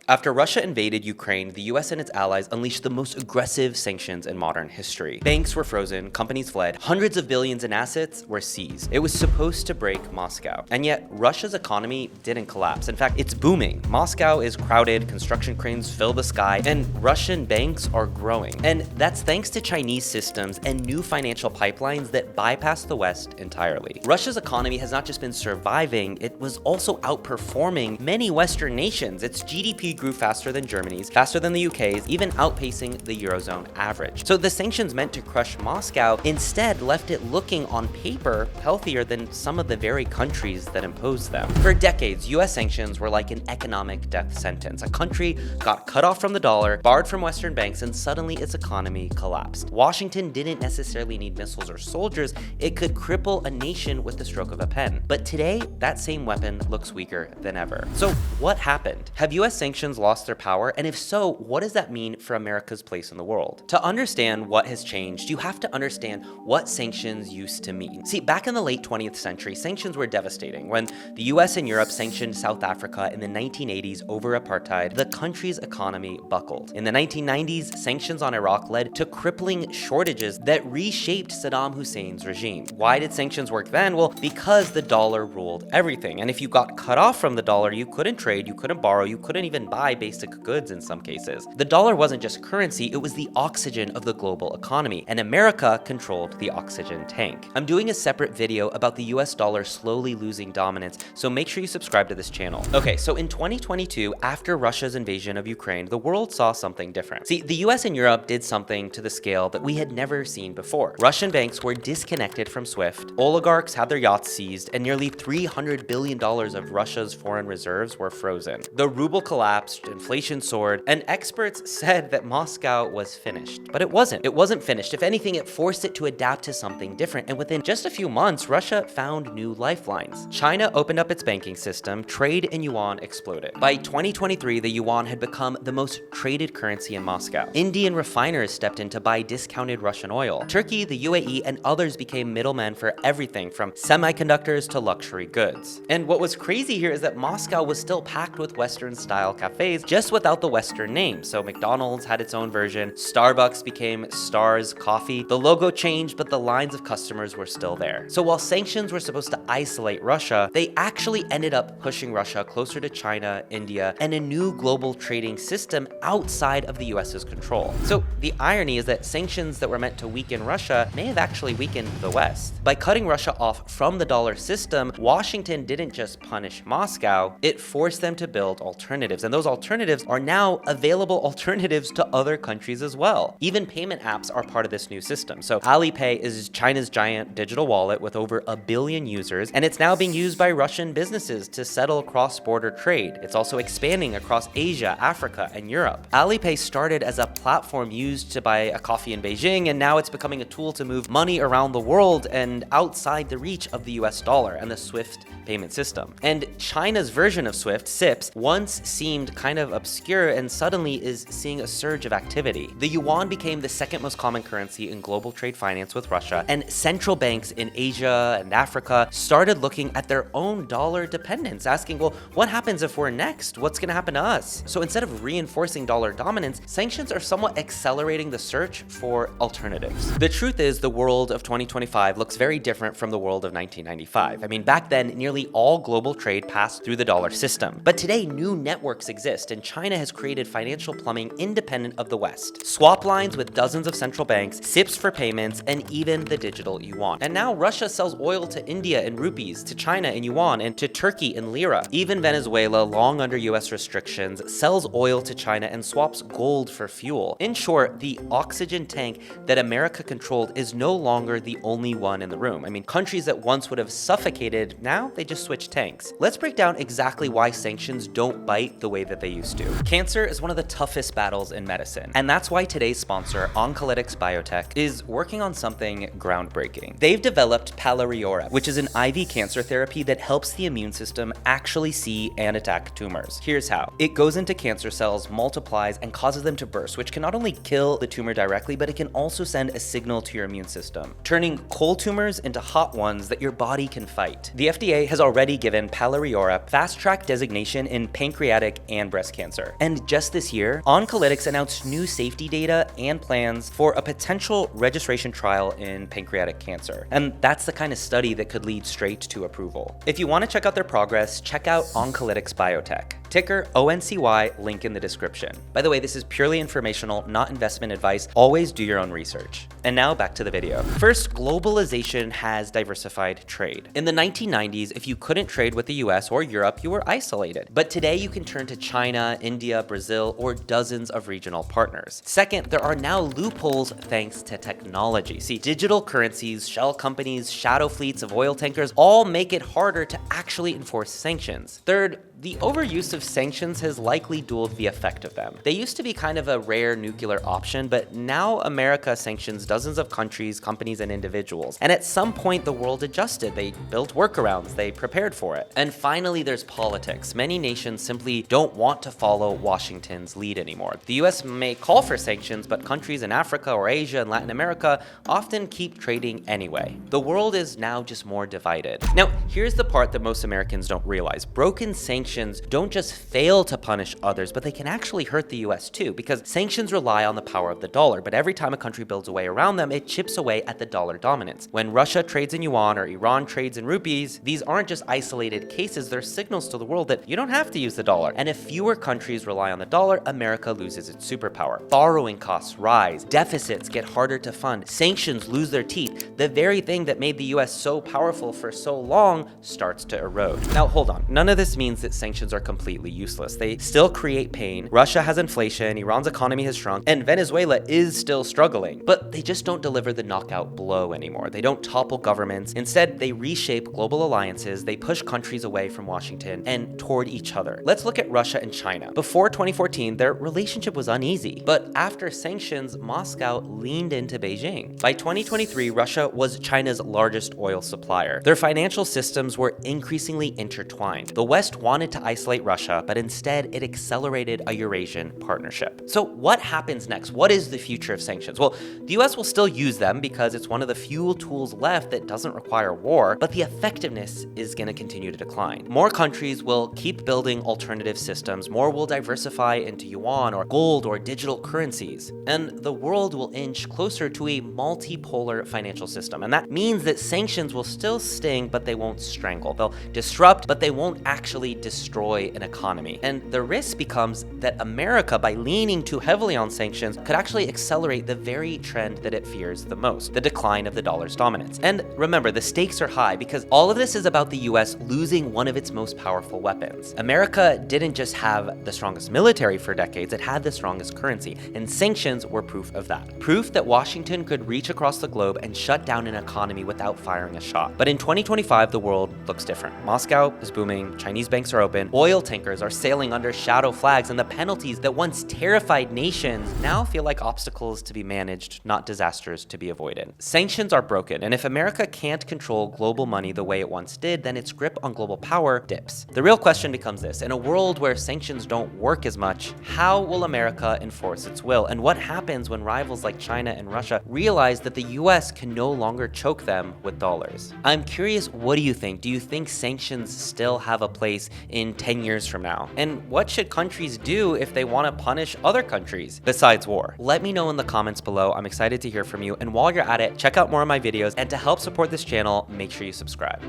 After Russia invaded Ukraine, the US and its allies unleashed the most aggressive sanctions in modern history. Banks were frozen, companies fled, hundreds of billions in assets were seized. It was supposed to break Moscow. And yet, Russia's economy didn't collapse. In fact, it's booming. Moscow is crowded, construction cranes fill the sky, and Russian banks are growing. And that's thanks to Chinese systems and new financial pipelines that bypass the West entirely. Russia's economy has not just been surviving, it was also outperforming many Western nations. Its GDP grew faster than Germany's, faster than the UK's, even outpacing the Eurozone average. So the sanctions meant to crush Moscow instead left it looking on paper healthier than some of the very countries that imposed them. For decades, US sanctions were like an economic death sentence. A country got cut off from the dollar, barred from Western banks, and suddenly its economy collapsed. Washington didn't necessarily need missiles or soldiers, it could cripple a nation with the stroke of a pen. But today, that same weapon looks weaker than ever. So what happened? Have US sanctions lost their power? And if so, what does that mean for America's place in the world? To understand what has changed, you have to understand what sanctions used to mean. See, back in the late 20th century, sanctions were devastating. When the US and Europe sanctioned South Africa in the 1980s over apartheid, the country's economy buckled. In the 1990s, sanctions on Iraq led to crippling shortages that reshaped Saddam Hussein's regime. Why did sanctions work then? Well, because the dollar ruled everything. And if you got cut off from the dollar, you couldn't trade, you couldn't borrow, you couldn't even buy basic goods in some cases. The dollar wasn't just currency, it was the oxygen of the global economy, and America controlled the oxygen tank. I'm doing a separate video about the US dollar slowly losing dominance, so make sure you subscribe to this channel. Okay, so in 2022, after Russia's invasion of Ukraine, the world saw something different. See, the US and Europe did something to the scale that we had never seen before. Russian banks were disconnected from SWIFT, oligarchs had their yachts seized, and nearly $300 billion of Russia's foreign reserves were frozen. The ruble collapsed, inflation soared, and experts said that Moscow was finished. But it wasn't. It wasn't finished. If anything, it forced it to adapt to something different, and within just a few months, Russia found new lifelines. China opened up its banking system, trade in yuan exploded. By 2023, the yuan had become the most traded currency in Moscow. Indian refiners stepped in to buy discounted Russian oil. Turkey, the UAE, and others became middlemen for everything from semiconductors to luxury goods. And what was crazy here is that Moscow was still packed with Western-style cafes, just without the Western name. So McDonald's had its own version, Starbucks became Stars Coffee. The logo changed, but the lines of customers were still there. So while sanctions were supposed to isolate Russia, they actually ended up pushing Russia closer to China, India, and a new global trading system outside of the US's control. So the irony is that sanctions that were meant to weaken Russia may have actually weakened the West. By cutting Russia off from the dollar system, Washington didn't just punish Moscow, it forced them to build alternatives. And those alternatives are now available alternatives to other countries as well. Even payment apps are part of this new system. So Alipay is China's giant digital wallet with over 1 billion users, and it's now being used by Russian businesses to settle cross-border trade. It's also expanding across Asia, Africa, and Europe. Alipay started as a platform used to buy a coffee in Beijing, and now it's becoming a tool to move money around the world and outside the reach of the US dollar and the SWIFT payment system. And China's version of SWIFT, CIPS, once seemed kind of obscure and suddenly is seeing a surge of activity. The yuan became the second most common currency in global trade finance with Russia, and central banks in Asia and Africa started looking at their own dollar dependence, asking, well, what happens if we're next? What's gonna happen to us? So instead of reinforcing dollar dominance, sanctions are somewhat accelerating the search for alternatives. The truth is, the world of 2025 looks very different from the world of 1995. I mean, back then, nearly all global trade passed through the dollar system. But today, new networks exist, and China has created financial plumbing independent of the West. Swap lines with dozens of central banks, SIPs for payments, and even the digital yuan. And now Russia sells oil to India in rupees, to China in yuan, and to Turkey in lira. Even Venezuela, long under US restrictions, sells oil to China and swaps gold for fuel. In short, the oxygen tank that America controlled is no longer the only one in the room. I mean, countries that once would have suffocated, now they just switch tanks. Let's break down exactly why sanctions don't bite the way that they used to. Cancer is one of the toughest battles in medicine, and that's why today's sponsor, Oncolytics Biotech, is working on something groundbreaking. They've developed Pelareorep, which is an IV cancer therapy that helps the immune system actually see and attack tumors. Here's how. It goes into cancer cells, multiplies, and causes them to burst, which can not only kill the tumor directly, but it can also send a signal to your immune system, turning cold tumors into hot ones that your body can fight. The FDA has already given Pelareorep fast-track designation in pancreatic and breast cancer. And just this year, Oncolytics announced new safety data and plans for a potential registration trial in pancreatic cancer. And that's the kind of study that could lead straight to approval. If you want to check out their progress, check out Oncolytics Biotech. Ticker ONCY, link in the description. By the way, this is purely informational, not investment advice. Always do your own research. And now back to the video. First, globalization has diversified trade. In the 1990s, if you couldn't trade with the US or Europe, you were isolated. But today you can turn to China, India, Brazil, or dozens of regional partners. Second, there are now loopholes thanks to technology. See, digital currencies, shell companies, shadow fleets of oil tankers all make it harder to actually enforce sanctions. Third, the overuse of sanctions has likely dulled the effect of them. They used to be kind of a rare nuclear option, but now America sanctions dozens of countries, companies, and individuals. And at some point, the world adjusted. They built workarounds. They prepared for it. And finally, there's politics. Many nations simply don't want to follow Washington's lead anymore. The US may call for sanctions, but countries in Africa or Asia and Latin America often keep trading anyway. The world is now just more divided. Now, here's the part that most Americans don't realize. Broken sanctions don't just fail to punish others, but they can actually hurt the US too, because sanctions rely on the power of the dollar, but every time a country builds a way around them, it chips away at the dollar dominance. When Russia trades in yuan or Iran trades in rupees, these aren't just isolated cases, they're signals to the world that you don't have to use the dollar. And if fewer countries rely on the dollar, America loses its superpower. Borrowing costs rise, deficits get harder to fund, sanctions lose their teeth. The very thing that made the US so powerful for so long starts to erode. Now hold on, none of this means that sanctions are completely useless. They still create pain. Russia has inflation, Iran's economy has shrunk, and Venezuela is still struggling. But they just don't deliver the knockout blow anymore. They don't topple governments. Instead, they reshape global alliances, they push countries away from Washington and toward each other. Let's look at Russia and China. Before 2014, their relationship was uneasy. But after sanctions, Moscow leaned into Beijing. By 2023, Russia was China's largest oil supplier. Their financial systems were increasingly intertwined. The West wanted to isolate Russia, but instead it accelerated a Eurasian partnership. So what happens next? What is the future of sanctions? Well, the US will still use them because it's one of the few tools left that doesn't require war, but the effectiveness is going to continue to decline. More countries will keep building alternative systems, more will diversify into yuan or gold or digital currencies, and the world will inch closer to a multipolar financial system. And that means that sanctions will still sting, but they won't strangle. They'll disrupt, but they won't actually destroy an economy. And the risk becomes that America, by leaning too heavily on sanctions, could actually accelerate the very trend that it fears the most, the decline of the dollar's dominance. And remember, the stakes are high because all of this is about the US losing one of its most powerful weapons. America didn't just have the strongest military for decades, it had the strongest currency, and sanctions were proof of that. Proof that Washington could reach across the globe and shut down an economy without firing a shot. But in 2025, the world looks different. Moscow is booming, Chinese banks are open, oil tankers are sailing under shadow flags, and the penalties that once terrified nations now feel like obstacles to be managed, not disasters to be avoided. Sanctions are broken, and if America can't control global money the way it once did, then its grip on global power dips. The real question becomes this: in a world where sanctions don't work as much, how will America enforce its will? And what happens when rivals like China and Russia realize that the US can no longer choke them with dollars? I'm curious, what do you think? Do you think sanctions still have a place in 10 years from now? And what should countries do if they want to punish other countries besides war? Let me know in the comments below. I'm excited to hear from you. And while you're at it, check out more of my videos. And to help support this channel, make sure you subscribe.